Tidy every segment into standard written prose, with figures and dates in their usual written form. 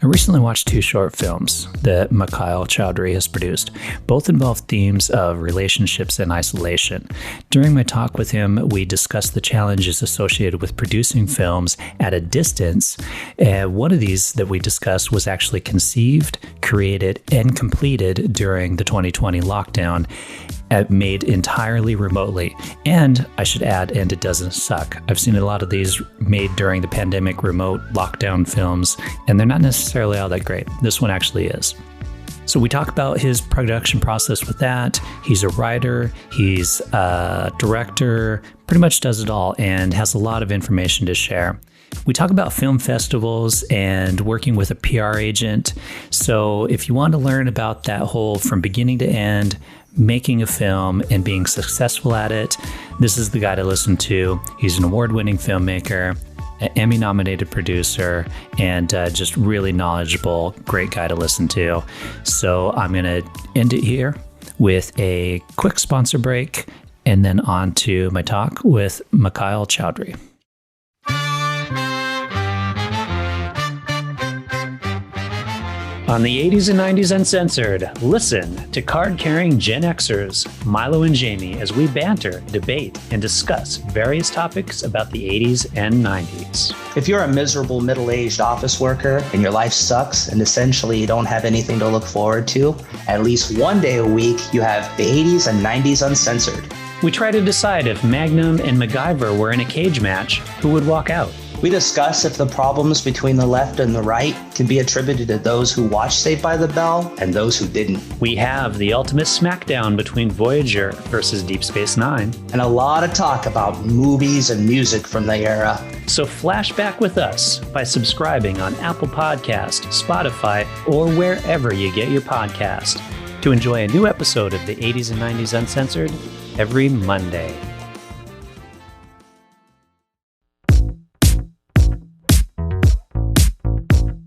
recently watched two short films that Mikail Chowdhury has produced. Both involve themes of relationships and isolation. During my talk with him, we discussed the challenges associated with producing films at a distance. One of these that we discussed was actually conceived, created, and completed during the 2020 lockdown, made entirely remotely. And I should add, and it doesn't suck. I've seen a lot of these made during the pandemic remote lockdown films, and they're not necessarily all that great. This one actually is. So we talk about his production process with that. He's a writer, he's a director, pretty much does it all, and has a lot of information to share. We talk about film festivals and working with a PR agent. So if you want to learn about that whole from beginning to end, making a film and being successful at it, this is the guy to listen to. He's an award-winning filmmaker, an Emmy-nominated producer, and just really knowledgeable, great guy to listen to. So I'm going to end it here with a quick sponsor break and then on to my talk with Mikail Chowdhury. On the 80s and 90s Uncensored, listen to card-carrying Gen Xers, Milo and Jamie, as we banter, debate, and discuss various topics about the 80s and 90s. If you're a miserable middle-aged office worker and your life sucks and essentially you don't have anything to look forward to, at least one day a week you have the 80s and 90s Uncensored. We try to decide if Magnum and MacGyver were in a cage match, who would walk out. We discuss if the problems between the left and the right can be attributed to those who watched Saved by the Bell and those who didn't. We have the ultimate smackdown between Voyager versus Deep Space Nine. And a lot of talk about movies and music from the era. So flashback with us by subscribing on Apple Podcast, Spotify, or wherever you get your podcast to enjoy a new episode of the 80s and 90s Uncensored every Monday.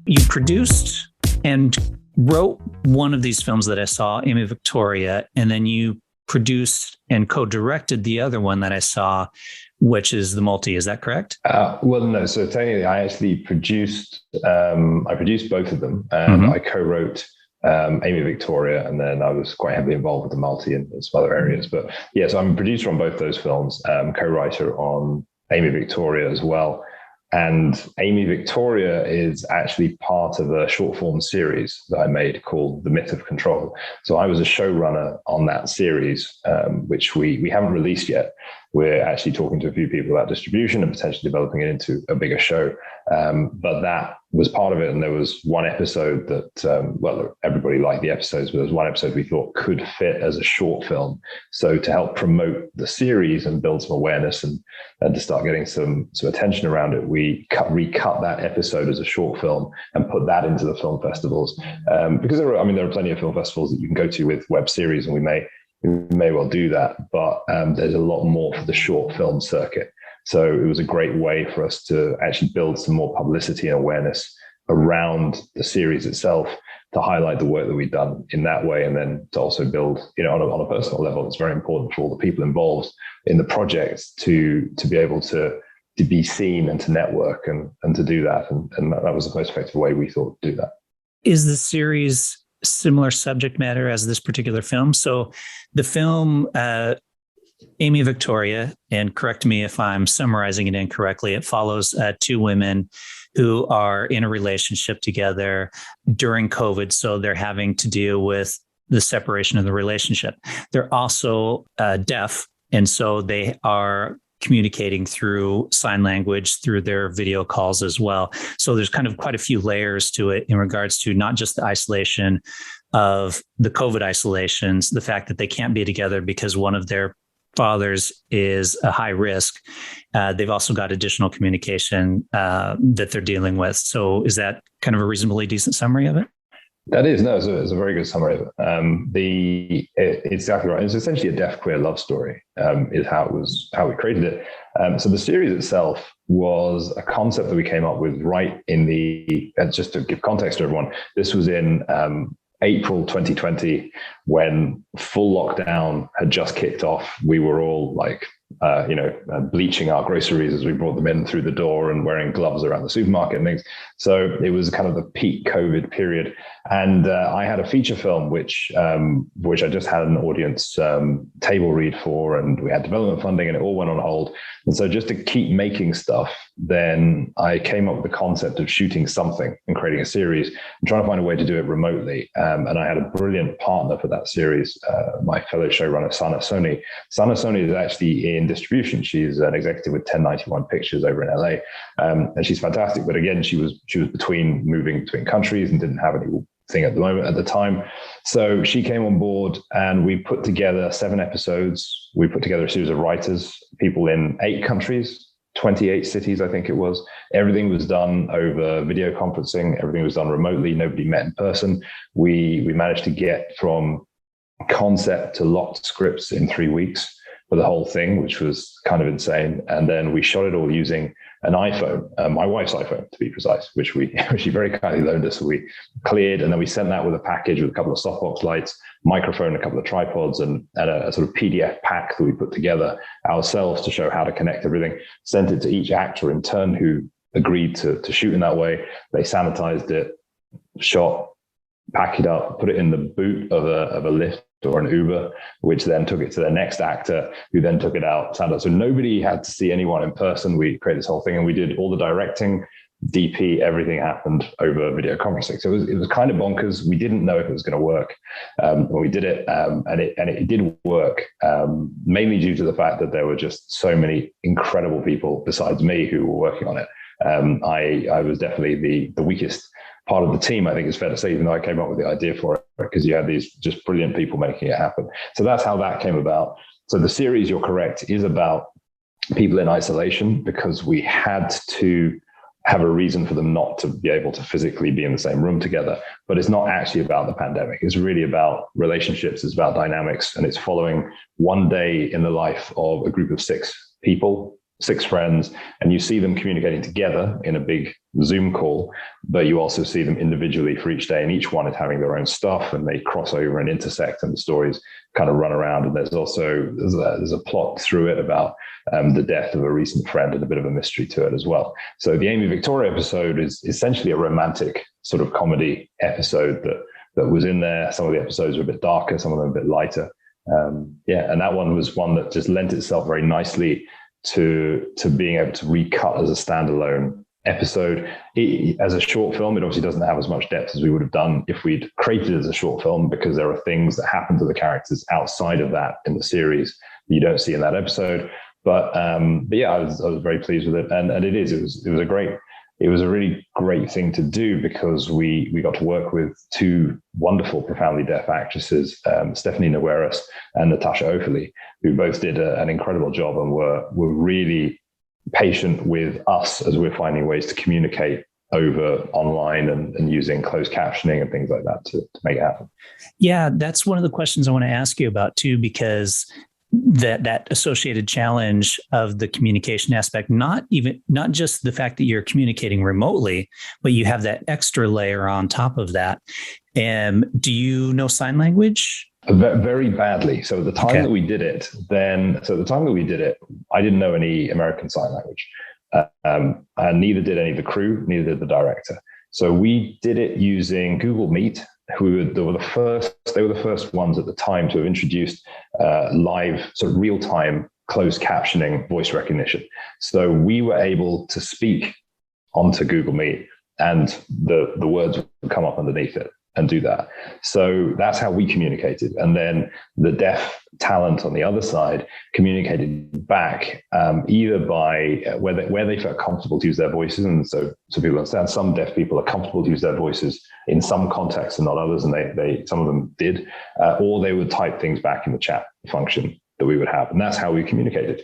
You produced and wrote one of these films that I saw, Aimee Victoria, and then you produced and co-directed the other one that I saw, which is The Multi. Is that correct? Well, no. So technically, I actually produced. I produced both of them, and I co-wrote Aimee Victoria, and then I was quite heavily involved with The Multi and some other areas. But yeah, so I'm a producer on both those films, co-writer on Aimee Victoria as well. And Aimee Victoria is actually part of a short form series that I made called The Myth of Control. So I was a showrunner on that series, which we haven't released yet. We're actually talking to a few people about distribution and potentially developing it into a bigger show. But that was part of it. And there was one episode that, well, everybody liked the episodes, but there was one episode we thought could fit as a short film. So to help promote the series and build some awareness and to start getting some attention around it, we recut that episode as a short film and put that into the film festivals. Because there are plenty of film festivals that you can go to with web series, and we may well do that, but there's a lot more for the short film circuit. So it was a great way for us to actually build some more publicity and awareness around the series itself, to highlight the work that we've done in that way, and then to also build, on a personal level, it's very important for all the people involved in the project to be able to be seen and to network and to do that. And that was the most effective way we thought to do that. Is the series similar subject matter as this particular film? So the film, Aimee Victoria, and correct me if I'm summarizing it incorrectly, it follows two women who are in a relationship together during COVID. So they're having to deal with the separation of the relationship. They're also deaf. And so they are communicating through sign language through their video calls as well. So there's kind of quite a few layers to it in regards to not just the isolation of the COVID isolations, the fact that they can't be together because one of their fathers is a high risk. They've also got additional communication that they're dealing with. So is that kind of a reasonably decent summary of it? That is, no, it's a very good summary of it. It's exactly right. It's essentially a deaf queer love story, is how we created it. So the series itself was a concept that we came up with right in just to give context to everyone, this was in April 2020, when full lockdown had just kicked off. We were all like bleaching our groceries as we brought them in through the door and wearing gloves around the supermarket and things. So it was kind of the peak COVID period. And I had a feature film, which I just had an audience table read for, and we had development funding, and it all went on hold. And so just to keep making stuff, then I came up with the concept of shooting something and creating a series and trying to find a way to do it remotely. And I had a brilliant partner for that series, my fellow showrunner, Sana Soni. Sana Soni is actually in distribution. She's an executive with 1091 Pictures over in LA. And she's fantastic. But again, she was moving between countries and didn't have anything at the time. So she came on board and we put together 7 episodes. We put together a series of writers, people in 8 countries, 28 cities, I think it was. Everything was done over video conferencing. Everything was done remotely. Nobody met in person. We managed to get from concept to locked scripts in 3 weeks for the whole thing, which was kind of insane. And then we shot it all using an iPhone, my wife's iPhone to be precise, which she very kindly loaned us. So we cleared, and then we sent that with a package with a couple of softbox lights, microphone, a couple of tripods, and a sort of PDF pack that we put together ourselves to show how to connect everything. Sent it to each actor in turn who agreed to shoot in that way. They sanitized it, shot, pack it up, put it in the boot of a Lyft or an Uber, which then took it to the next actor, who then took it out. So nobody had to see anyone in person. We created this whole thing, and we did all the directing, DP, everything happened over video conferencing. So it was kind of bonkers. We didn't know if it was going to work when we did it, and it did work, mainly due to the fact that there were just so many incredible people besides me who were working on it. I was definitely the weakest part of the team, I think it's fair to say, even though I came up with the idea for it, because you had these just brilliant people making it happen. So that's how that came about. So the series, you're correct, is about people in isolation, because we had to have a reason for them not to be able to physically be in the same room together. But it's not actually about the pandemic. It's really about relationships. It's about dynamics. And it's following one day in the life of a group of 6 people, 6 friends, and you see them communicating together in a big Zoom call, but you also see them individually for each day, and each one is having their own stuff, and they cross over and intersect, and the stories kind of run around. And there's a plot through it about the death of a recent friend, and a bit of a mystery to it as well. So the Aimee Victoria episode is essentially a romantic sort of comedy episode that was in there. Some of the episodes are a bit darker, some of them a bit lighter. And that one was one that just lent itself very nicely to being able to recut as a standalone episode. As a short film, it obviously doesn't have as much depth as we would have done if we'd created it as a short film, because there are things that happen to the characters outside of that in the series that you don't see in that episode. But yeah, I was very pleased with it, and it was a really great thing to do, because we got to work with 2 wonderful, profoundly deaf actresses, Stephanie Nogueras and Natasha Offaly, who both did an incredible job and were really patient with us as we're finding ways to communicate over online and using closed captioning and things like that to make it happen. Yeah, that's one of the questions I want to ask you about too, because that associated challenge of the communication aspect, not just the fact that you're communicating remotely, but you have that extra layer on top of that. Do you know sign language? Very badly. So at the time that we did it, I didn't know any American Sign Language, and neither did any of the crew, neither did the director. So we did it using Google Meet. They were the first ones at the time to have introduced live, sort of real-time closed captioning voice recognition. So we were able to speak onto Google Meet, and the words would come up underneath it and do that. So that's how we communicated. And then the deaf talent on the other side communicated back, either by where they felt comfortable to use their voices. And so people understand some deaf people are comfortable to use their voices in some contexts and not others. And they some of them did, or they would type things back in the chat function that we would have. And that's how we communicated.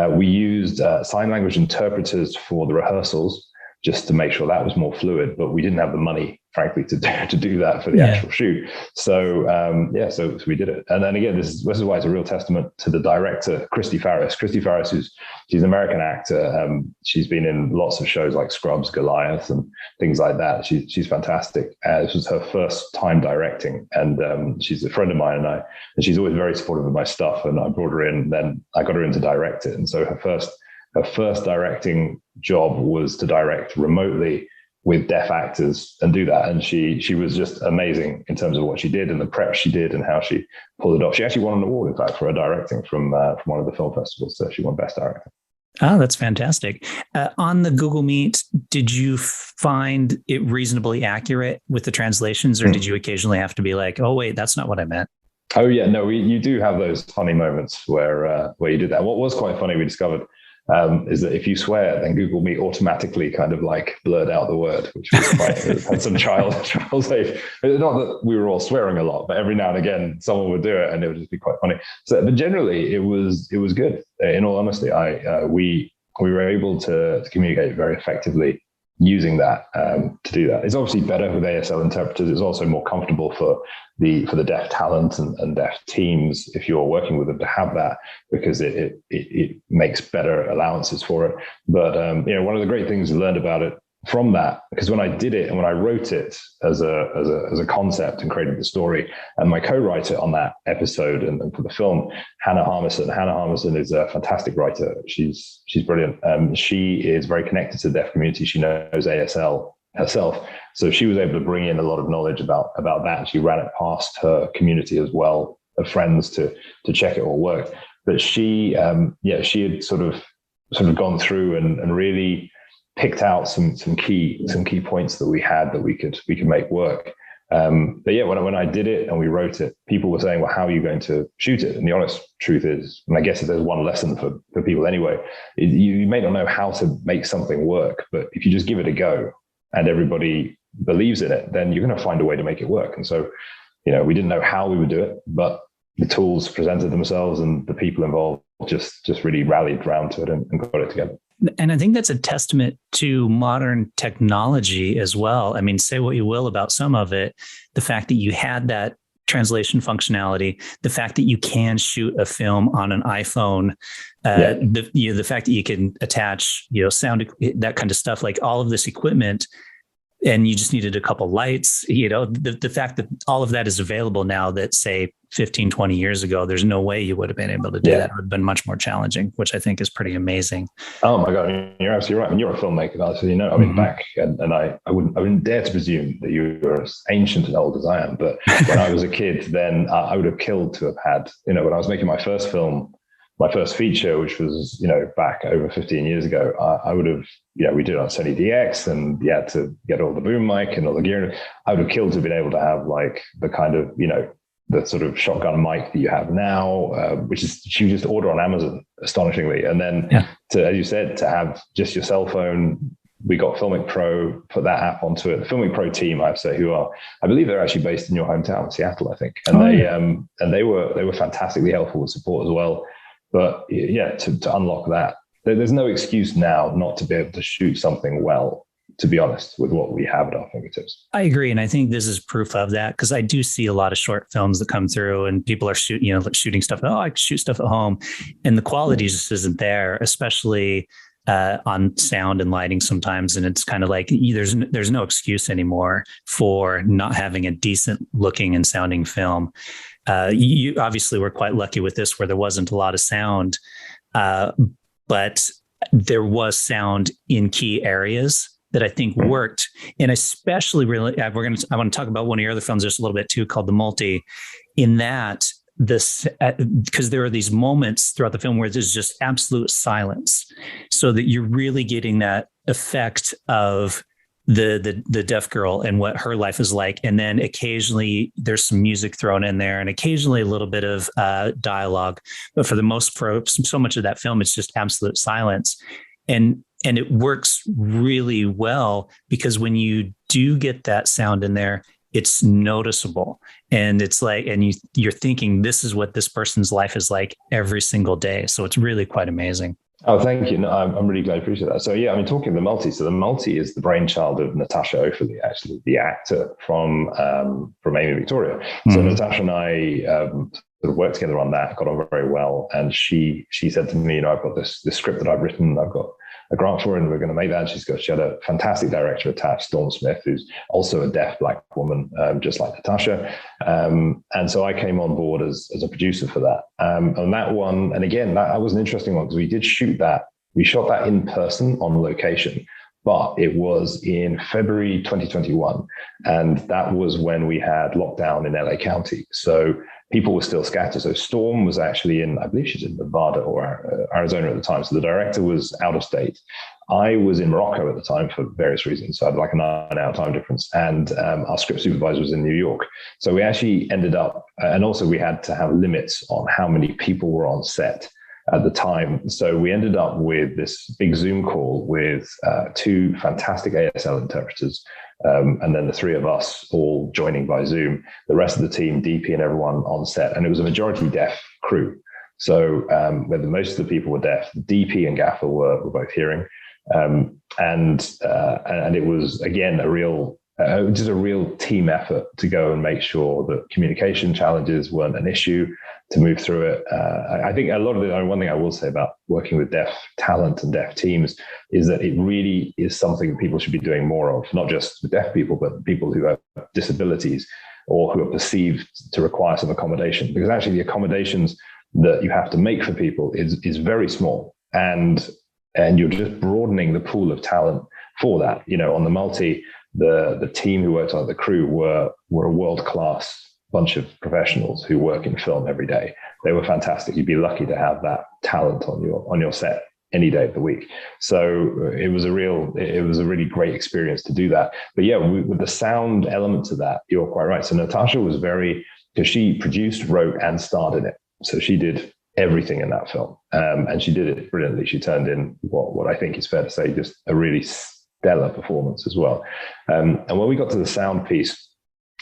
We used sign language interpreters for the rehearsals. just to make sure that was more fluid. But we didn't have the money, frankly, to do that for the actual shoot. So so we did it. And then again, this is why it's a real testament to the director, Christy Farris. Christy Farris, she's an American actor. She's been in lots of shows like Scrubs, Goliath, and things like that. She's fantastic. This was her first time directing, and she's a friend of mine, and she's always very supportive of my stuff. And I brought her in, then I got her in to direct it. And so her first directing job was to direct remotely with deaf actors and do that. And she was just amazing in terms of what she did and the prep she did and how she pulled it off. She actually won an award, in fact, for her directing from one of the film festivals. So she won Best Director. Oh, that's fantastic. On the Google Meet, did you find it reasonably accurate with the translations, or did you occasionally have to be like, oh, wait, that's not what I meant? Oh, yeah, no, you do have those funny moments where you did that. What was quite funny, we discovered, is that if you swear, then Google Meet automatically kind of like blurred out the word, which was quite, had some child safe. Not that we were all swearing a lot, but every now and again, someone would do it and it would just be quite funny. So, but generally it was good. In all honesty, we were able to communicate very effectively using that to do that. It's obviously better with ASL interpreters. It's also more comfortable for the deaf talent and deaf teams, if you're working with them, to have that, because it makes better allowances for it. But one of the great things we learned about it from that, because when I did it and when I wrote it as a concept and created the story, and my co-writer on that episode and for the film, Hannah Harmison is a fantastic writer. She's brilliant. She is very connected to the deaf community. She knows ASL herself, so she was able to bring in a lot of knowledge about that. She ran it past her community as well of friends to check it all worked. But she had sort of gone through and really picked out some key points that we had that we could make work. But yeah, when I did it and we wrote it, people were saying, well, how are you going to shoot it? And the honest truth is, and I guess if there's one lesson for people anyway, you may not know how to make something work, but if you just give it a go and everybody believes in it, then you're going to find a way to make it work. And so, we didn't know how we would do it, but the tools presented themselves and the people involved just really rallied around to it and got it together. And I think that's a testament to modern technology as well. I mean, say what you will about some of it, the fact that you had that translation functionality, the fact that you can shoot a film on an iPhone, the fact that you can attach, sound, that kind of stuff, like all of this equipment, and you just needed a couple lights, the fact that all of that is available now that, say, 15, 20 years ago, there's no way you would have been able to do that. It would have been much more challenging, which I think is pretty amazing. Oh my God, you're absolutely right. I mean, you're a filmmaker, obviously, I mean, back, and I wouldn't dare to presume that you were as ancient and old as I am, but when I was a kid, then I would have killed to have had, when I was making my first film, my first feature, which was, back over 15 years ago, I would have, we did it on Sony DX, and you had to get all the boom mic and all the gear. I would have killed to have been able to have like the kind of, the sort of shotgun mic that you have now, which is you just order on Amazon, astonishingly. And then to, as you said, to have just your cell phone, we got Filmic Pro, put that app onto it. The Filmic Pro team, I have to say, I believe they're actually based in your hometown, Seattle, I think. And they were fantastically helpful with support as well. But to unlock that, there's no excuse now not to be able to shoot something well, to be honest, with what we have at our fingertips. I agree. And I think this is proof of that, because I do see a lot of short films that come through and people are shooting stuff. Oh, I shoot stuff at home. And the quality just isn't there, especially on sound and lighting sometimes. And it's kind of like there's no excuse anymore for not having a decent looking and sounding film. You obviously were quite lucky with this, where there wasn't a lot of sound, but there was sound in key areas that I think worked. And especially really, I want to talk about one of your other films just a little bit too, called The Multi, in that because there are these moments throughout the film where there's just absolute silence, so that you're really getting that effect of the deaf girl and what her life is like. And then occasionally there's some music thrown in there, and occasionally a little bit of dialogue. But for the most part, so much of that film, it's just absolute silence. And it works really well, because when you do get that sound in there, it's noticeable. And it's like, and you're thinking, this is what this person's life is like every single day. So it's really quite amazing. Oh, thank you. No, I'm really glad. I appreciate that. So yeah, I mean, talking of the multi, so the multi is the brainchild of Natasha Offaly, actually, the actor from Aimee Victoria. So Mm-hmm. Natasha and I sort of worked together on that, got on very well, and she said to me, I've got this script that I've written, I've got a grant for it, and we're going to make that. And she had a fantastic director attached, Dawn Smith, who's also a deaf Black woman, just like Natasha. And so I came on board as a producer for that. On that one, and again, that was an interesting one because we did shoot that. We shot that in person on location, but it was in February 2021. And that was when we had lockdown in LA County. So people were still scattered. So Storm was actually I believe she's in Nevada or Arizona at the time. So the director was out of state. I was in Morocco at the time for various reasons. So I had like a 9-hour time difference. And our script supervisor was in New York. So we actually ended up, and also we had to have limits on how many people were on set at the time. So we ended up with this big Zoom call with two fantastic ASL interpreters. And then the three of us all joining by Zoom, the rest of the team, DP and everyone on set. And it was a majority deaf crew. So where most of the people were deaf, DP and Gaffer were both hearing. And it was, again, just a real team effort to go and make sure that communication challenges weren't an issue, to move through it. I think a lot of one thing I will say about working with deaf talent and deaf teams is that it really is something that people should be doing more of, not just with deaf people, but people who have disabilities or who are perceived to require some accommodation, because actually the accommodations that you have to make for people is very small. And you're just broadening the pool of talent for that. On the multi, the team who worked on the crew were a world-class bunch of professionals who work in film every day. They were fantastic. You'd be lucky to have that talent on your set any day of the week. So it was a really great experience to do that. But yeah, with the sound element to that, you're quite right. So Natasha was because she produced, wrote, and starred in it. So she did everything in that film, and she did it brilliantly. She turned in what I think is fair to say, just a really stellar performance as well. And when we got to the sound piece,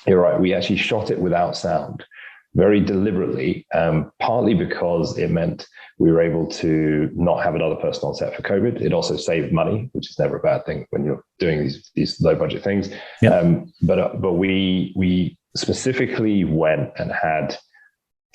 you're right, we actually shot it without sound very deliberately, partly because it meant we were able to not have another person on set for COVID. It also saved money, which is never a bad thing when you're doing these low budget things. Yep. But we specifically went and had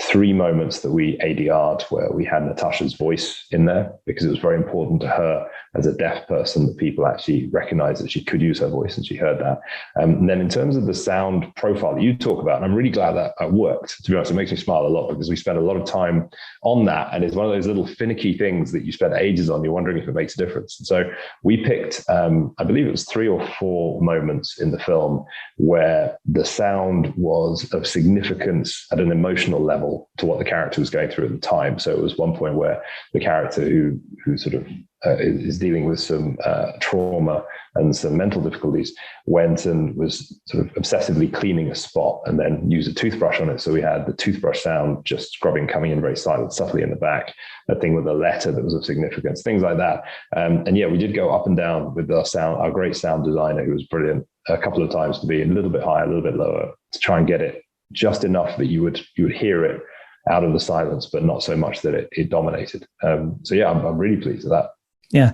3 moments that we ADR'd where we had Natasha's voice in there, because it was very important to her as a deaf person that people actually recognized that she could use her voice, and she heard that. And then in terms of the sound profile that you talk about, and I'm really glad that worked, to be honest. It makes me smile a lot because we spent a lot of time on that, and it's one of those little finicky things that you spend ages on. You're wondering if it makes a difference. And so we picked, I believe it was 3 or 4 moments in the film where the sound was of significance at an emotional level to what the character was going through at the time. So it was one point where the character who sort of is dealing with some trauma and some mental difficulties went and was sort of obsessively cleaning a spot and then used a toothbrush on it. So we had the toothbrush sound just scrubbing coming in very silent, subtly in the back, a thing with a letter that was of significance, things like that. And yeah, we did go up and down with our great sound designer, who was brilliant, a couple of times, to be a little bit higher, a little bit lower, to try and get it just enough that you would hear it out of the silence, but not so much that it dominated. So yeah, I'm really pleased with that. Yeah.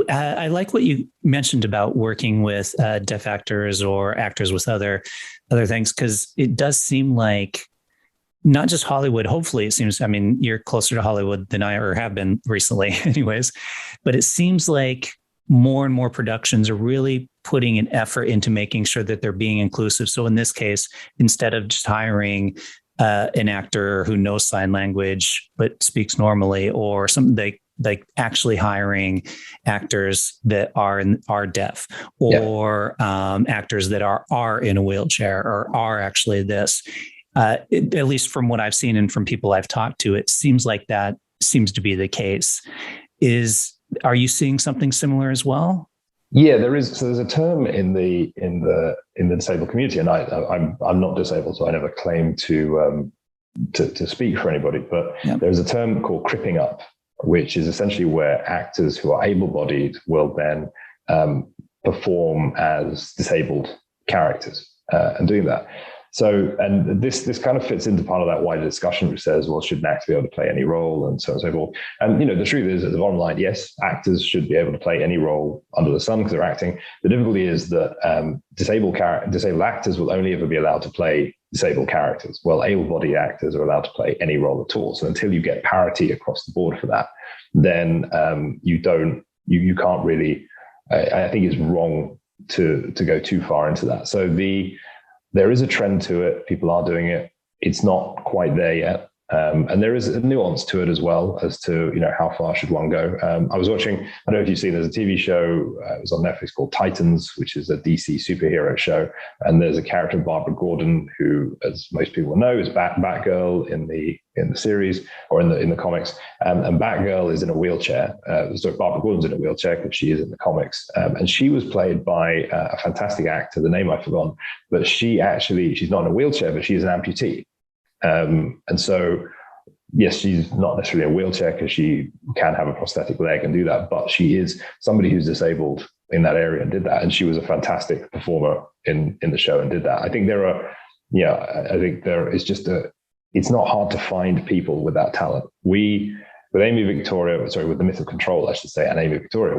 I like what you mentioned about working with deaf actors or actors with other things, because it does seem like not just Hollywood. Hopefully it seems, I mean, you're closer to Hollywood than I ever have been recently anyways, but it seems like more and more productions are really putting an effort into making sure that they're being inclusive. So in this case, instead of just hiring an actor who knows sign language but speaks normally, or something like actually hiring actors that are deaf, or actors that are in a wheelchair or are actually this. At least from what I've seen and from people I've talked to, it seems like that seems to be the case. Are you seeing something similar as well? Yeah, there is. So there's a term in the disabled community, and I'm not disabled, so I never claim to speak for anybody. But there's a term called cripping up, which is essentially where actors who are able-bodied will then perform as disabled characters and doing that. So, and this kind of fits into part of that wider discussion, which says, well, should an actor be able to play any role, and so on and so forth. And the truth is, at the bottom line, yes, actors should be able to play any role under the sun because they're acting. The difficulty is that disabled actors will only ever be allowed to play disabled characters. Well, able-bodied actors are allowed to play any role at all. So until you get parity across the board for that, then you can't really. I think it's wrong to go too far into that. So there is a trend to it. People are doing it. It's not quite there yet. And there is a nuance to it as well as to, how far should one go. I was watching, I don't know if you've seen, there's a TV show, it was on Netflix called Titans, which is a DC superhero show. And there's a character, Barbara Gordon, who, as most people know, is Batgirl in the series or in the comics. And Batgirl is in a wheelchair. So Barbara Gordon's in a wheelchair because she is in the comics. And she was played by a fantastic actor, the name I've forgotten, but she's not in a wheelchair, but she is an amputee. And so, yes, she's not necessarily a wheelchair because she can have a prosthetic leg and do that, but she is somebody who's disabled in that area and did that. And she was a fantastic performer in the show and did that. I think it's not hard to find people with that talent. With the Myth of Control, I should say, and Aimee Victoria,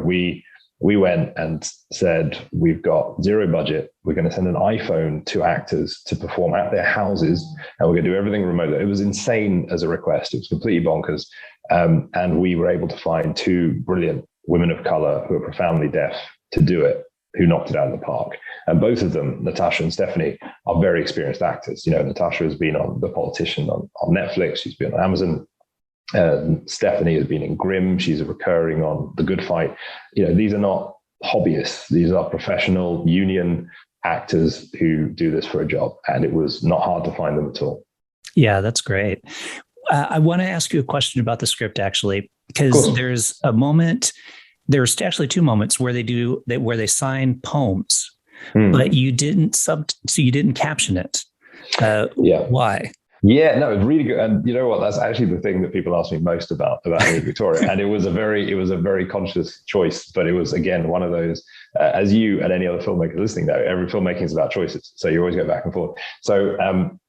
we went and said, we've got zero budget. We're going to send an iPhone to actors to perform at their houses, and we're going to do everything remotely. It was insane as a request. It was completely bonkers. And we were able to find two brilliant women of color who are profoundly deaf to do it, who knocked it out of the park. And both of them, Natasha and Stephanie, are very experienced actors. Natasha has been on The Politician on Netflix. She's been on Amazon. Stephanie has been in Grimm. She's recurring on The Good Fight. These are not hobbyists. These are professional union actors who do this for a job. And it was not hard to find them at all. Yeah, that's great. I want to ask you a question about the script, actually, because there's actually two moments where they sign poems, but you didn't caption it. Why? Yeah, no, it's really good. And you know what? That's actually the thing that people ask me most about Aimee Victoria. And it was a very conscious choice, but it was, again, one of those, as you and any other filmmaker listening though, every filmmaking is about choices. So you always go back and forth. So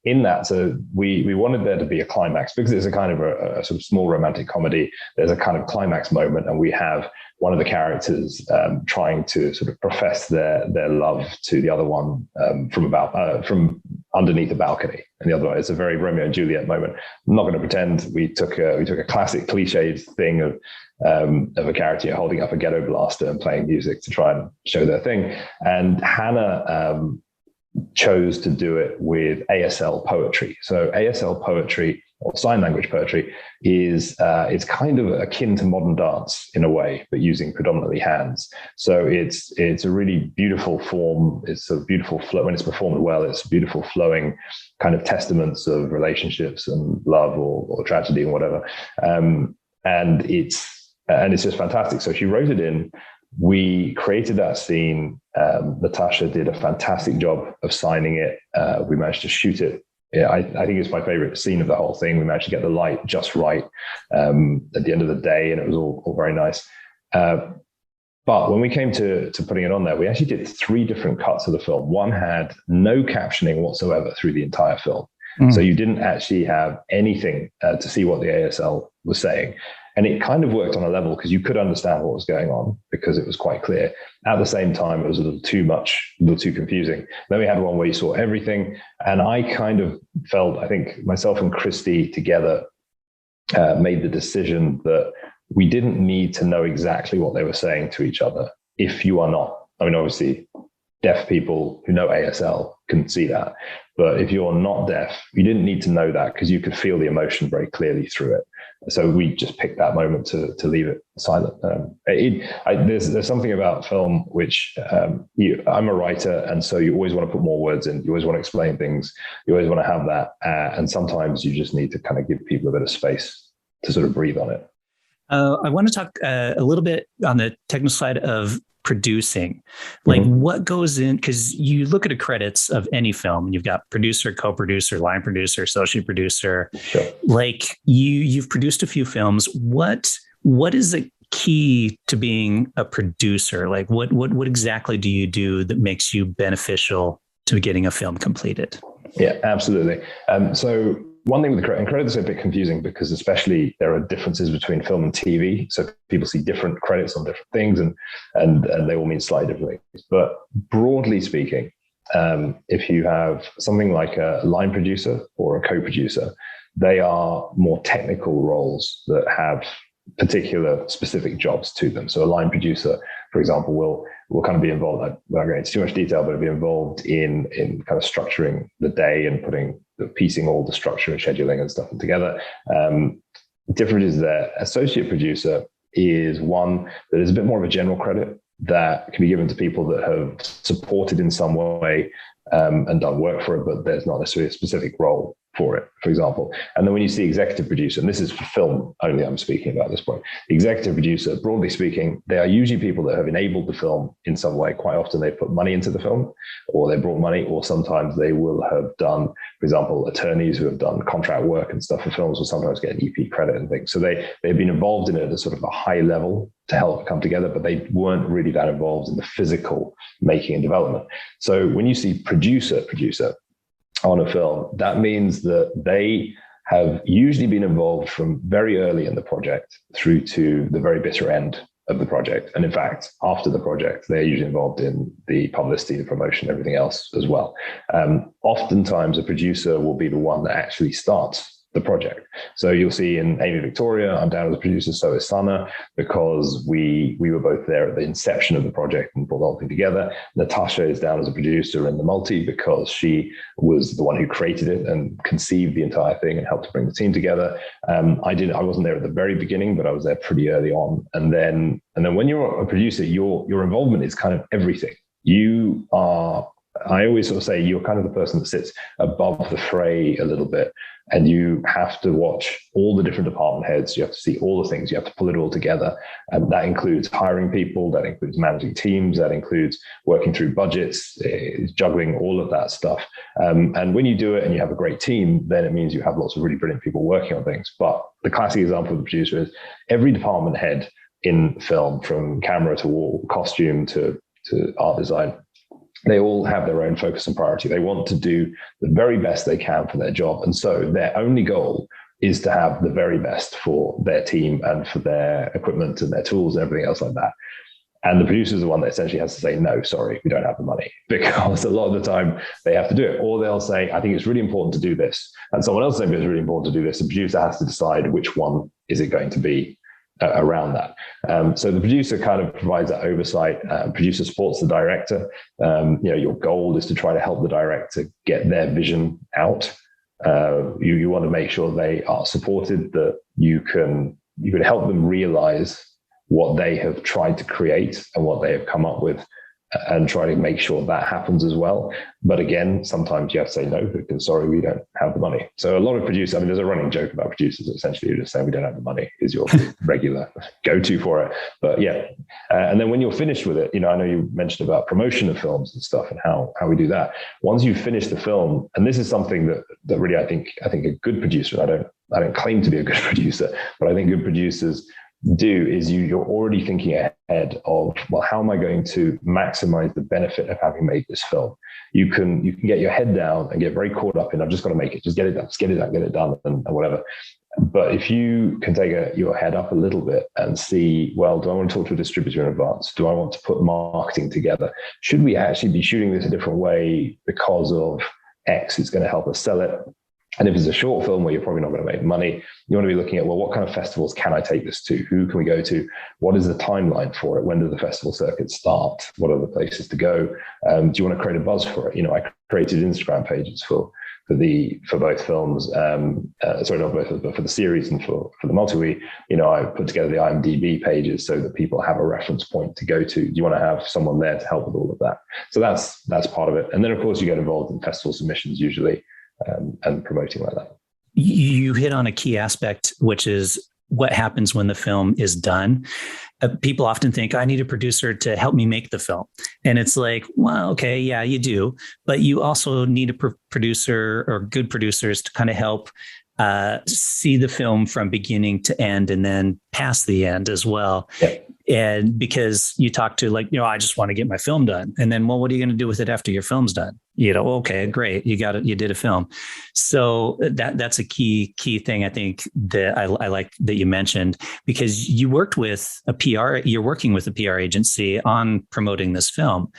in that, so we wanted there to be a climax because it's a kind of a sort of small romantic comedy. There's a kind of climax moment, and we have one of the characters trying to sort of profess their love to the other one from underneath a balcony, and the other one, it's a very Romeo and Juliet moment. I'm not going to pretend. We took a classic cliched thing of a character holding up a ghetto blaster and playing music to try and show their thing. And Hannah chose to do it with ASL poetry. So ASL poetry, or sign language poetry, is it's kind of akin to modern dance in a way, but using predominantly hands. So it's a really beautiful form. It's a beautiful flow when it's performed well. It's beautiful flowing kind of testaments of relationships and love or tragedy and whatever. And it's just fantastic. So she wrote it in. We created that scene. Natasha did a fantastic job of signing it. We managed to shoot it. Yeah, I think it's my favorite scene of the whole thing. We managed to get the light just right at the end of the day, and it was all very nice. But when we came to putting it on there, we actually did 3 different cuts of the film. One had no captioning whatsoever through the entire film. So you didn't actually have anything to see what the ASL was saying. And it kind of worked on a level because you could understand what was going on because it was quite clear. At the same time, it was a little too confusing. Then we had one where you saw everything. And I kind of felt, I think myself and Christy together made the decision that we didn't need to know exactly what they were saying to each other. If you are not, obviously, deaf people who know ASL can see that. But if you're not deaf, you didn't need to know that because you could feel the emotion very clearly through it. So we just picked that moment to leave it silent. There's something about film which I'm a writer, and so you always want to put more words in. You always want to explain things. You always want to have that, and sometimes you just need to kind of give people a bit of space to sort of breathe on it. I want to talk a little bit on the technical side of producing, like what goes in, because you look at the credits of any film and you've got producer, co-producer, line producer, associate producer. Sure. Like you've produced a few films. What is the key to being a producer? Like what exactly do you do that makes you beneficial to getting a film completed? Yeah, absolutely. So one thing with the credit, and credits are a bit confusing because especially there are differences between film and TV. So people see different credits on different things and they all mean slightly different things. But broadly speaking, if you have something like a line producer or a co-producer, they are more technical roles that have particular specific jobs to them. So a line producer, for example, will kind of be involved, I won't go into too much detail, but it'll be involved in kind of structuring the day and piecing all the structure and scheduling and stuff together. Different is that associate producer is one that is a bit more of a general credit that can be given to people that have supported in some way and done work for it, but there's not necessarily a specific role for it, for example. And then when you see executive producer, and this is for film only I'm speaking about at this point, the executive producer, broadly speaking, they are usually people that have enabled the film in some way. Quite often they put money into the film, or they brought money, or sometimes they will have done, for example, attorneys who have done contract work and stuff for films will sometimes get an EP credit and things. So they've been involved in it at a sort of a high level to help it come together, but they weren't really that involved in the physical making and development. So when you see producer on a film, that means that they have usually been involved from very early in the project through to the very bitter end of the project. And in fact, after the project, they're usually involved in the publicity, the promotion, everything else as well. Oftentimes, a producer will be the one that actually starts the project. So you'll see in Aimee Victoria, I'm down as a producer, so is Sana, because we were both there at the inception of the project and brought the whole thing together. Natasha is down as a producer in the multi because she was the one who created it and conceived the entire thing and helped to bring the team together. I wasn't there at the very beginning, but I was there pretty early on. And then when you're a producer, your involvement is kind of everything. You are, I always sort of say, you're kind of the person that sits above the fray a little bit, and you have to watch all the different department heads. You have to see all the things. You have to pull it all together. And that includes hiring people, that includes managing teams, that includes working through budgets, juggling all of that stuff. And when you do it and you have a great team, then it means you have lots of really brilliant people working on things. But the classic example of the producer is every department head in film, from camera to wall, costume to art design, they all have their own focus and priority. They want to do the very best they can for their job. And so their only goal is to have the very best for their team and for their equipment and their tools and everything else like that. And the producer is the one that essentially has to say, no, sorry, we don't have the money, because a lot of the time they have to do it. Or they'll say, I think it's really important to do this. And someone else thinks it's really important to do this. The producer has to decide which one is it going to be around that. So the producer kind of provides that oversight. Producer supports the director. Your goal is to try to help the director get their vision out. You want to make sure they are supported, that you can help them realize what they have tried to create and what they have come up with, and try to make sure that happens as well. But again, sometimes you have to say no, because sorry, we don't have the money. So a lot of producers, there's a running joke about producers that essentially just saying we don't have the money is your regular go-to for it. But yeah. And then when you're finished with it, I know you mentioned about promotion of films and stuff and how we do that. Once you finish the film, and this is something that really I think a good producer, I don't claim to be a good producer, but I think good producers do, is you're already thinking ahead of, well, how am I going to maximize the benefit of having made this film? You can get your head down and get very caught up in, I've just got to make it, just get it done, get it done, and whatever. But if you can take your head up a little bit and see, well, do I want to talk to a distributor in advance? Do I want to put marketing together? Should we actually be shooting this a different way because of X? It's going to help us sell it. And if it's a short film where you're probably not going to make money, you want to be looking at, well, what kind of festivals can I take this to? Who can we go to? What is the timeline for it? When do the festival circuits start? What are the places to go? Do you want to create a buzz for it? I created Instagram pages for both films. Sorry, not both, but for the series and for the multi-week. I put together the IMDb pages so that people have a reference point to go to. You want to have someone there to help with all of that. So that's part of it. And then, of course, you get involved in festival submissions usually. And promoting like that. You hit on a key aspect, which is what happens when the film is done. People often think, I need a producer to help me make the film. And it's like, well, okay, yeah, you do. But you also need a producer or good producers to kind of help see the film from beginning to end and then past the end as well. Yeah. And because you talk to I just want to get my film done. And then, well, what are you going to do with it after your film's done? Okay, great. You got it. You did a film. So that's a key thing, I think, that I like that you mentioned, because you're working with a PR agency on promoting this film.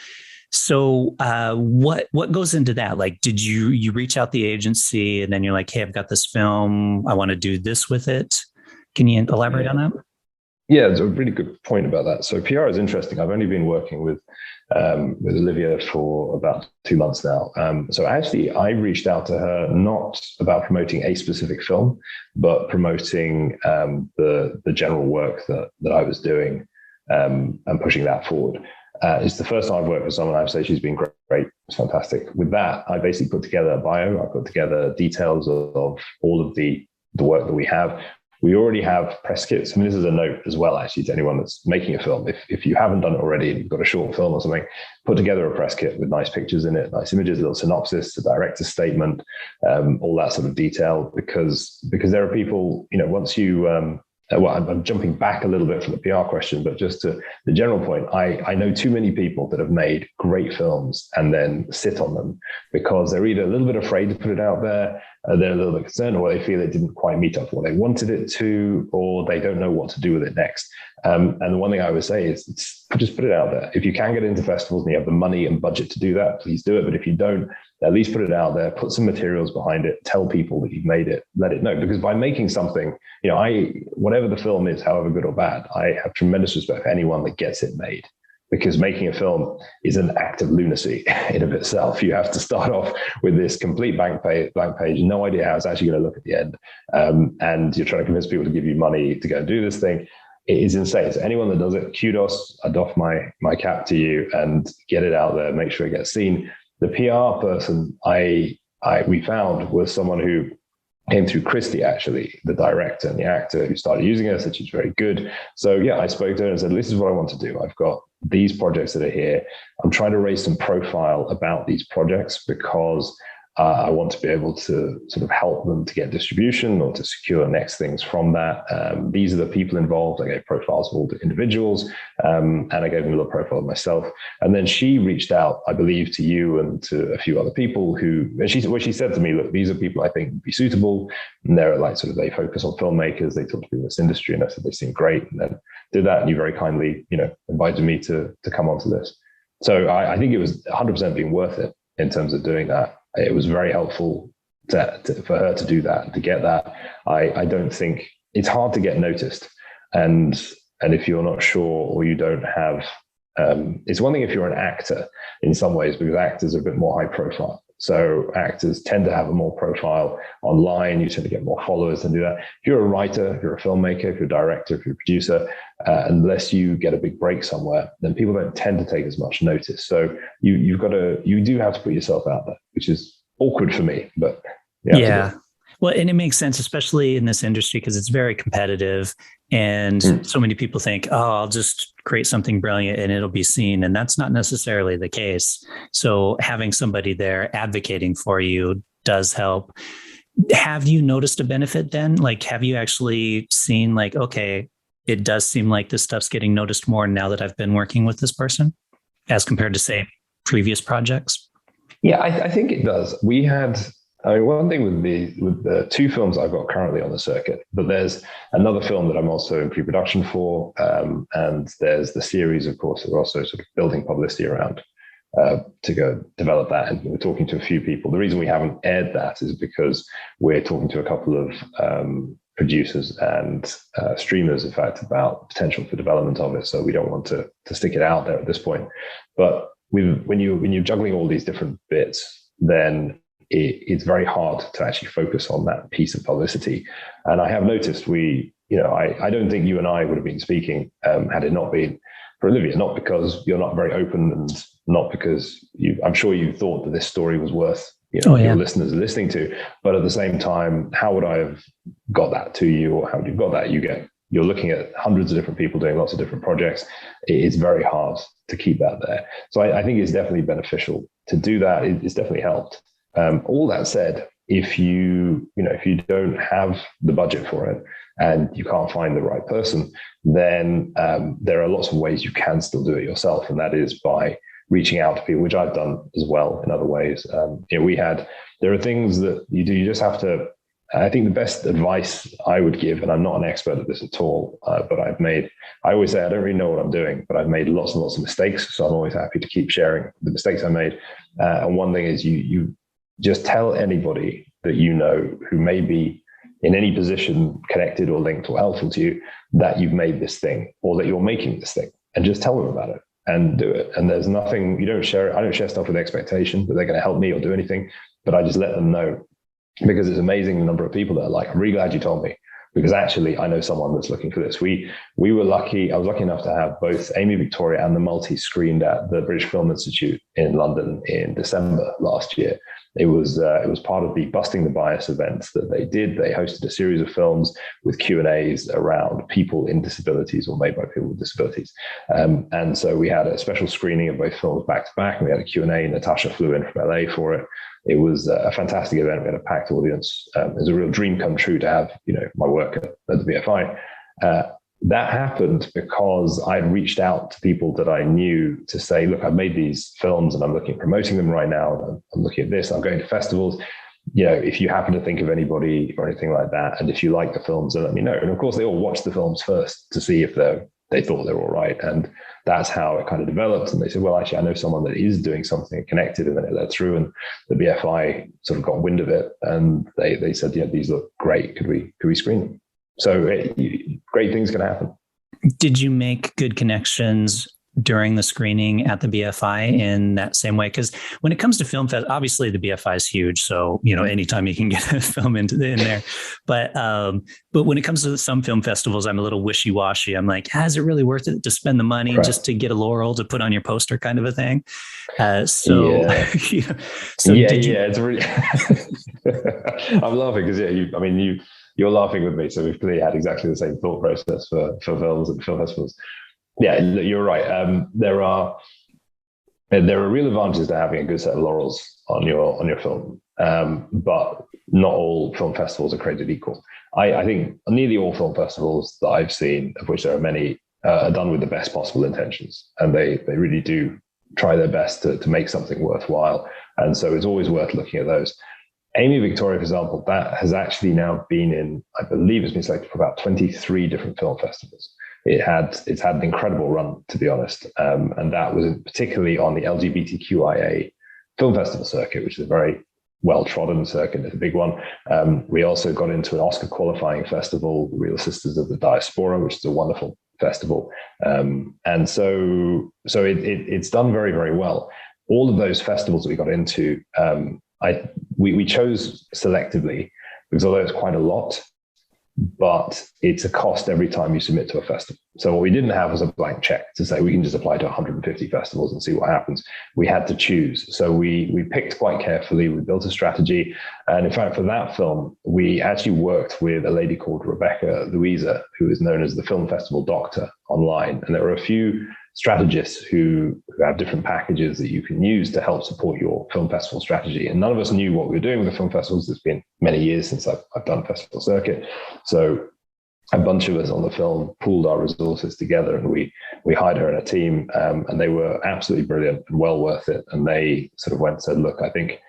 So what goes into that? Like, did you reach out the agency and then you're like, hey, I've got this film, I want to do this with it? Can you elaborate on that? Yeah, it's a really good point about that. So PR is interesting. I've only been working with Olivia for about 2 months now. So actually, I reached out to her not about promoting a specific film, but promoting the general work that I was doing, and pushing that forward. It's the first time I've worked with someone. I would say she's been great. It's fantastic. With that, I basically put together a bio. I put together details of all of the work that we have. We already have press kits. I mean, this is a note as well, actually, to anyone that's making a film. If you haven't done it already and you've got a short film or something, put together a press kit with nice pictures in it, nice images, a little synopsis, a director's statement, all that sort of detail, because there are people, once you, I'm jumping back a little bit from the PR question, but just to the general point, I know too many people that have made great films and then sit on them because they're either a little bit afraid to put it out there, they're a little bit concerned, or they feel it didn't quite meet up what they wanted it to, or they don't know what to do with it next. And the one thing I would say is just put it out there. If you can get into festivals and you have the money and budget to do that, please do it. But if you don't, at least put it out there, put some materials behind it, tell people that you've made it, let it know. Because by making something, whatever the film is, however good or bad, I have tremendous respect for anyone that gets it made. Because making a film is an act of lunacy in of itself. You have to start off with this complete blank page, no idea how it's actually going to look at the end. And you're trying to convince people to give you money to go and do this thing. It is insane. So anyone that does it, kudos, I doff my cap to you, and get it out there, make sure it gets seen. The PR person we found was someone who came through Christie, actually, the director and the actor who started using her, said she's very good. So yeah, I spoke to her and said, this is what I want to do. I've got these projects that are here. I'm trying to raise some profile about these projects because I want to be able to sort of help them to get distribution or to secure next things from that. These are the people involved. I gave profiles of all the individuals, and I gave them a little profile of myself. And then she reached out, I believe, to you and to a few other people she said to me, look, these are people I think would be suitable. And they're like, sort of, they focus on filmmakers. They talk to people in this industry. And I said, they seem great. And then did that. And you very kindly, invited me to come onto this. So I think it was 100% been worth it in terms of doing that. It was very helpful for her to do that, to get that. I don't think it's hard to get noticed. And if you're not sure or you don't have, it's one thing if you're an actor in some ways, because actors are a bit more high profile. So actors tend to have a more profile online. You tend to get more followers and do that. If you're a writer, if you're a filmmaker, if you're a director, if you're a producer, unless you get a big break somewhere, then people don't tend to take as much notice. So you do have to put yourself out there, which is awkward for me, but yeah. Well, and it makes sense, especially in this industry, because it's very competitive. And so many people think, oh, I'll just create something brilliant and it'll be seen. And that's not necessarily the case. So having somebody there advocating for you does help. Have you noticed a benefit then? Like, have you actually seen like, okay, it does seem like this stuff's getting noticed more now that I've been working with this person as compared to, say, previous projects? Yeah, I think it does. We had... one thing with the two films I've got currently on the circuit, but there's another film that I'm also in pre-production for, and there's the series, of course, that we're also sort of building publicity around to go develop that. And we're talking to a few people. The reason we haven't aired that is because we're talking to a couple of producers and streamers, in fact, about potential for development of it. So we don't want to stick it out there at this point. But when you're juggling all these different bits, then it's very hard to actually focus on that piece of publicity. And I have noticed I don't think you and I would have been speaking had it not been for Olivia, not because you're not very open and not because I'm sure you thought that this story was worth your listeners listening to, but at the same time, how would I have got that to you, or how would you got that? You're looking at hundreds of different people doing lots of different projects. It's very hard to keep that there. So I think it's definitely beneficial to do that. It's definitely helped. All that said, if you don't have the budget for it and you can't find the right person, then there are lots of ways you can still do it yourself, and that is by reaching out to people, which I've done as well in other ways. There are things that you do. You just have to. I think the best advice I would give, and I'm not an expert at this at all, but I always say I don't really know what I'm doing, but I've made lots and lots of mistakes. So I'm always happy to keep sharing the mistakes I made. And one thing is you just tell anybody that you know who may be in any position connected or linked or helpful to you that you've made this thing or that you're making this thing, and just tell them about it and do it. And there's nothing, you don't share it. I don't share stuff with expectation that they're going to help me or do anything, but I just let them know, because it's amazing the number of people that are like, I'm really glad you told me, because actually I know someone that's looking for this. We were lucky. I was lucky enough to have both Aimee Victoria and the Multi screened at the British Film Institute in London in December last year. It was part of the Busting the Bias events that they did. They hosted a series of films with Q&As around people in disabilities or made by people with disabilities. And so we had a special screening of both films back to back, and we had a Q&A. Natasha flew in from LA for it. It was a fantastic event. We had a packed audience. It was a real dream come true to have, my work at the BFI. That happened because I'd reached out to people that I knew to say, look, I've made these films and I'm looking at promoting them right now. I'm looking at this. I'm going to festivals. If you happen to think of anybody or anything like that, and if you like the films, then let me know. And of course, they all watched the films first to see if they thought they were all right. And that's how it kind of developed. And they said, well, actually, I know someone that is doing something connected, and then it led through, and the BFI sort of got wind of it. And they said, these look great. Could we screen them? So great things can happen. Did you make good connections during the screening at the BFI in that same way? Because when it comes to film fest, obviously the BFI is huge. So, anytime you can get a film in there. But when it comes to some film festivals, I'm a little wishy-washy. I'm like, is it really worth it to spend the money just to get a laurel to put on your poster kind of a thing? It's really, I'm laughing because, you're laughing with me. So we've clearly had exactly the same thought process for films and film festivals. Yeah, you're right. There are real advantages to having a good set of laurels on your film, but not all film festivals are created equal. I think nearly all film festivals that I've seen, of which there are many, are done with the best possible intentions, and they really do try their best to make something worthwhile. And so it's always worth looking at those. Aimee Victoria, for example, that has actually now been in, I believe it's been selected for about 23 different film festivals. It's had an incredible run, to be honest. And that was particularly on the LGBTQIA film festival circuit, which is a very well-trodden circuit. It's a big one. We also got into an Oscar qualifying festival, the Real Sisters of the Diaspora, which is a wonderful festival. And so it's done very, very well. All of those festivals that we got into, we chose selectively, because although it's quite a lot, but it's a cost every time you submit to a festival. So what we didn't have was a blank check to say we can just apply to 150 festivals and see what happens. We had to choose. So we picked quite carefully. We built a strategy. And in fact, for that film, we actually worked with a lady called Rebecca Louisa, who is known as the Film Festival Doctor online. And there are a few strategists who have different packages that you can use to help support your film festival strategy. And none of us knew what we were doing with the film festivals. It's been many years since I've done a festival circuit. So a bunch of us on the film pooled our resources together, and we hired her and a team, and they were absolutely brilliant and well worth it. And they sort of went and said, look, I think,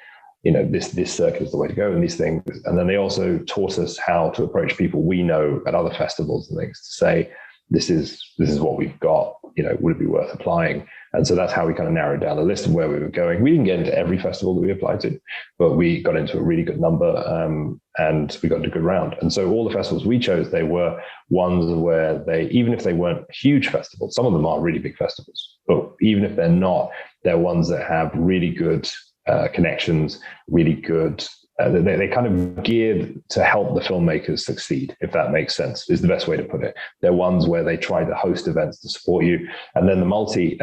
this circuit is the way to go, and these things. And then they also taught us how to approach people we know at other festivals and things to say, this is what we've got, would it be worth applying? And so that's how we kind of narrowed down the list of where we were going. We didn't get into every festival that we applied to, but we got into a really good number, and we got into a good round. And so all the festivals we chose, they were ones where even if they weren't huge festivals, some of them are really big festivals, but even if they're not, they're ones that have really good connections, really good, they kind of geared to help the filmmakers succeed, if that makes sense, is the best way to put it. They're ones where they try to host events to support you. And then the multi,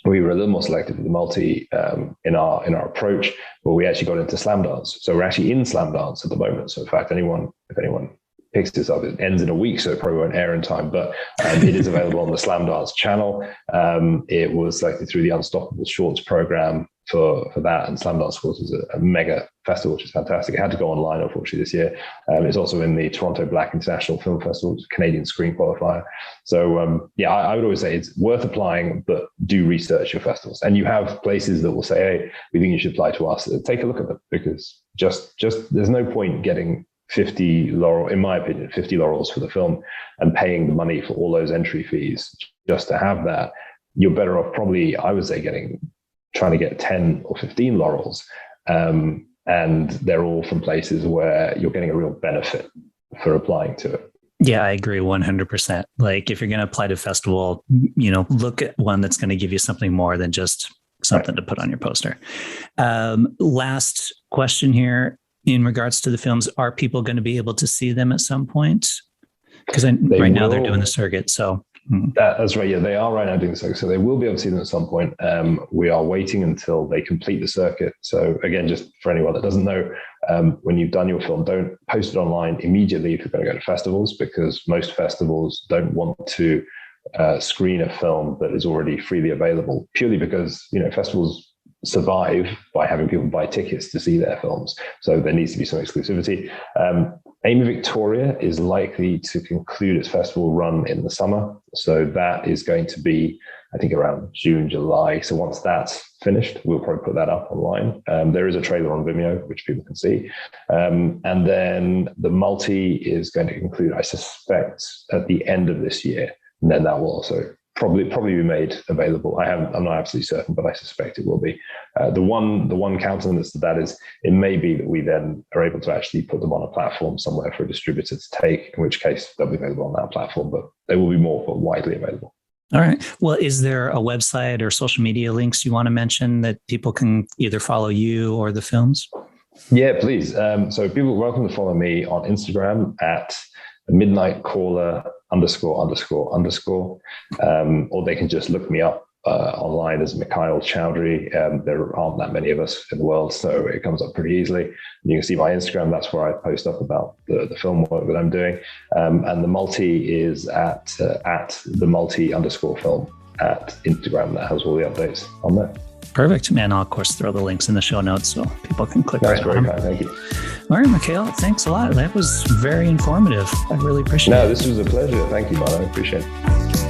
we were a little more selective with the multi in our approach, but we actually got into slam dance. So we're actually in slam dance at the moment. So in fact, if anyone picks this up, it ends in a week, so it probably won't air in time, but it is available on the Slam Dance channel. It was selected through the Unstoppable Shorts program for that, and Slam Dance, of course, is a mega festival, which is fantastic. It had to go online, unfortunately, this year. It's also in the Toronto Black International Film Festival, which is a Canadian screen qualifier. So I would always say it's worth applying, but do research your festivals. And you have places that will say, hey, we think you should apply to us. Take a look at them, because just there's no point getting 50 laurels for the film and paying the money for all those entry fees just to have that. You're better off probably, I would say, trying to get 10 or 15 laurels. And they're all from places where you're getting a real benefit for applying to it. Yeah, I agree 100%. Like if you're going to apply to a festival, look at one that's going to give you something more than just something to put on your poster. Last question here in regards to the films. Are people going to be able to see them at some point? Because right now they're doing the circuit. So that's right. Yeah, they are right now doing the circuit. So they will be able to see them at some point. We are waiting until they complete the circuit. So again, just for anyone that doesn't know, when you've done your film, don't post it online immediately if you're going to go to festivals, because most festivals don't want to screen a film that is already freely available, purely because, festivals survive by having people buy tickets to see their films. So there needs to be some exclusivity. Aimee Victoria is likely to conclude its festival run in the summer. So that is going to be, I think, around June, July. So once that's finished, we'll probably put that up online. There is a trailer on Vimeo, which people can see. And then the multi is going to conclude, I suspect, at the end of this year. And then that will also probably be made available. I'm not absolutely certain, but I suspect it will be. The one countenance to that is it may be that we then are able to actually put them on a platform somewhere for a distributor to take, in which case they'll be available on that platform, but they will be more widely available. All right. Well, is there a website or social media links you want to mention that people can either follow you or the films? Yeah, please. So people are welcome to follow me on Instagram at midnightcaller ____, or they can just look me up online as Mikail Chowdhury. There aren't that many of us in the world, so it comes up pretty easily. You can see my Instagram. That's where I post up about the film work that I'm doing. And the multi is at the multi _film at Instagram. That has all the updates on there. Perfect. And I'll, of course, throw the links in the show notes so people can click That's right on very kind. Thank you. All right, Mikail, thanks a lot. That was very informative. I really appreciate it. No, this was a pleasure. Thank you, man. I appreciate it.